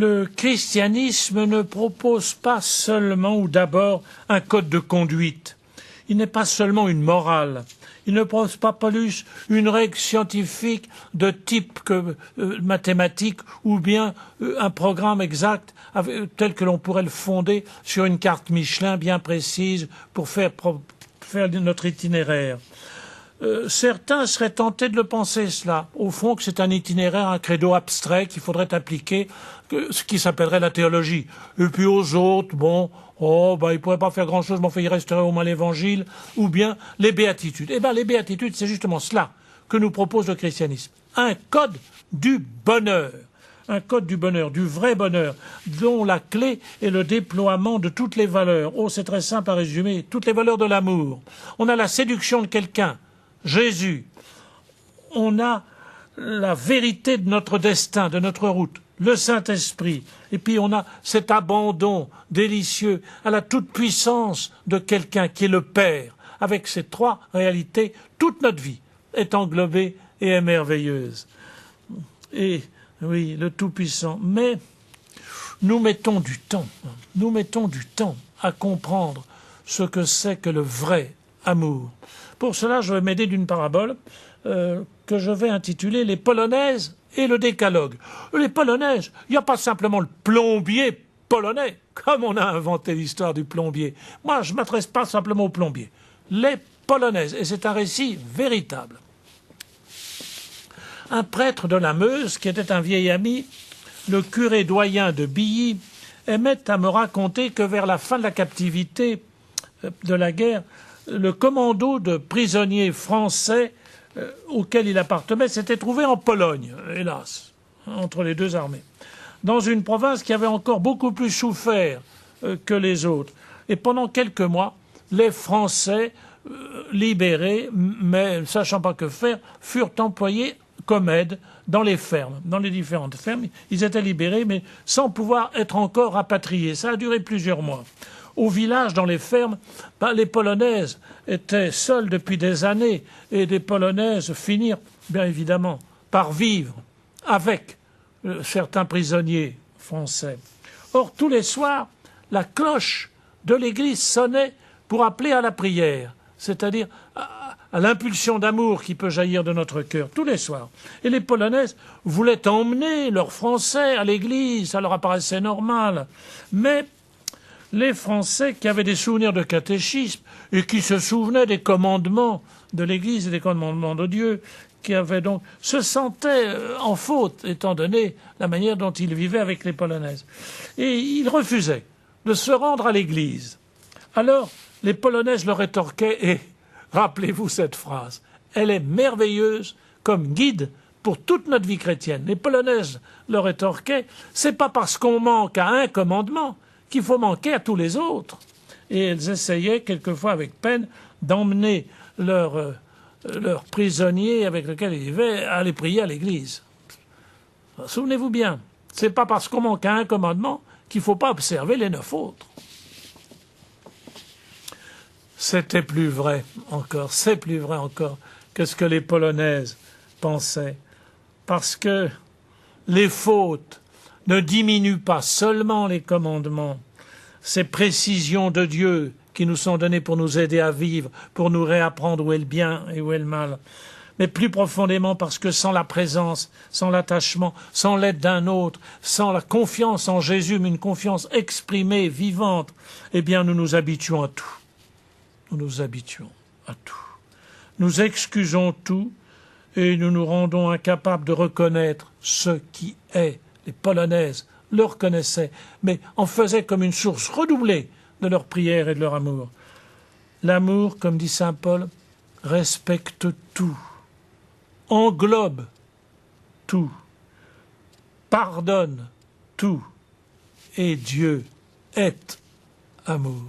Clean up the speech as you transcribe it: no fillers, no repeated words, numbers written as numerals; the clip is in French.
le christianisme ne propose pas seulement ou d'abord un code de conduite. Il n'est pas seulement une morale. Il ne propose pas plus une règle scientifique de type que mathématique ou bien un programme exact tel que l'on pourrait le fonder sur une carte Michelin bien précise pour faire notre itinéraire. Certains seraient tentés de le penser cela, au fond que c'est un itinéraire, un credo abstrait qu'il faudrait appliquer, ce qui s'appellerait la théologie. Et puis aux autres, bon, ils pourraient pas faire grand-chose, mais enfin il resterait au moins l'évangile, ou bien les béatitudes. Eh bien les béatitudes, c'est justement cela que nous propose le christianisme. Un code du bonheur. Un code du bonheur, du vrai bonheur, dont la clé est le déploiement de toutes les valeurs. Oh, c'est très simple à résumer, toutes les valeurs de l'amour. On a la séduction de quelqu'un, Jésus. On a la vérité de notre destin, de notre route, le Saint-Esprit. Et puis on a cet abandon délicieux à la toute-puissance de quelqu'un qui est le Père. Avec ces trois réalités, toute notre vie est englobée et est merveilleuse. Et oui, le Tout-Puissant. Mais nous mettons du temps à comprendre ce que c'est que le vrai amour. Pour cela, je vais m'aider d'une parabole que je vais intituler « Les Polonaises et le décalogue ». Les Polonaises, il n'y a pas simplement le plombier polonais, comme on a inventé l'histoire du plombier. Moi, je ne m'adresse pas simplement aux plombiers. Les Polonaises, et c'est un récit véritable. Un prêtre de la Meuse, qui était un vieil ami, le curé doyen de Billy, aimait à me raconter que vers la fin de la captivité de la guerre, le commando de prisonniers français auquel il appartenait s'était trouvé en Pologne, hélas, entre les deux armées, dans une province qui avait encore beaucoup plus souffert que les autres. Et pendant quelques mois, les Français libérés, mais ne sachant pas que faire, furent employés comme aide dans les fermes, dans les différentes fermes. Ils étaient libérés, mais sans pouvoir être encore rapatriés. Ça a duré plusieurs mois. Au village, dans les fermes, les Polonaises étaient seules depuis des années, et des Polonaises finirent, bien évidemment, par vivre avec certains prisonniers français. Or, tous les soirs, la cloche de l'église sonnait pour appeler à la prière, c'est-à-dire à l'impulsion d'amour qui peut jaillir de notre cœur, tous les soirs. Et les Polonaises voulaient emmener leurs Français à l'église, ça leur apparaissait normal. Mais les Français qui avaient des souvenirs de catéchisme et qui se souvenaient des commandements de l'Église et des commandements de Dieu, qui avaient donc se sentaient en faute, étant donné la manière dont ils vivaient avec les Polonaises. Et ils refusaient de se rendre à l'Église. Alors, les Polonaises leur rétorquaient, et rappelez-vous cette phrase, elle est merveilleuse comme guide pour toute notre vie chrétienne. Les Polonaises leur rétorquaient, c'est pas parce qu'on manque à un commandement qu'il faut manquer à tous les autres. Et elles essayaient, quelquefois avec peine, d'emmener leurs prisonniers avec lesquels ils vivaient à aller prier à l'église. Souvenez-vous bien, c'est pas parce qu'on manque à un commandement qu'il ne faut pas observer les 9 autres. C'est plus vrai encore que ce que les Polonaises pensaient. Parce que les fautes ne diminue pas seulement les commandements, ces précisions de Dieu qui nous sont données pour nous aider à vivre, pour nous réapprendre où est le bien et où est le mal, mais plus profondément parce que sans la présence, sans l'attachement, sans l'aide d'un autre, sans la confiance en Jésus, mais une confiance exprimée, vivante, eh bien nous nous habituons à tout. Nous nous habituons à tout. Nous excusons tout et nous nous rendons incapables de reconnaître ce qui est. Les Polonaises le reconnaissaient, mais en faisaient comme une source redoublée de leur prière et de leur amour. L'amour, comme dit saint Paul, respecte tout, englobe tout, pardonne tout, et Dieu est amour.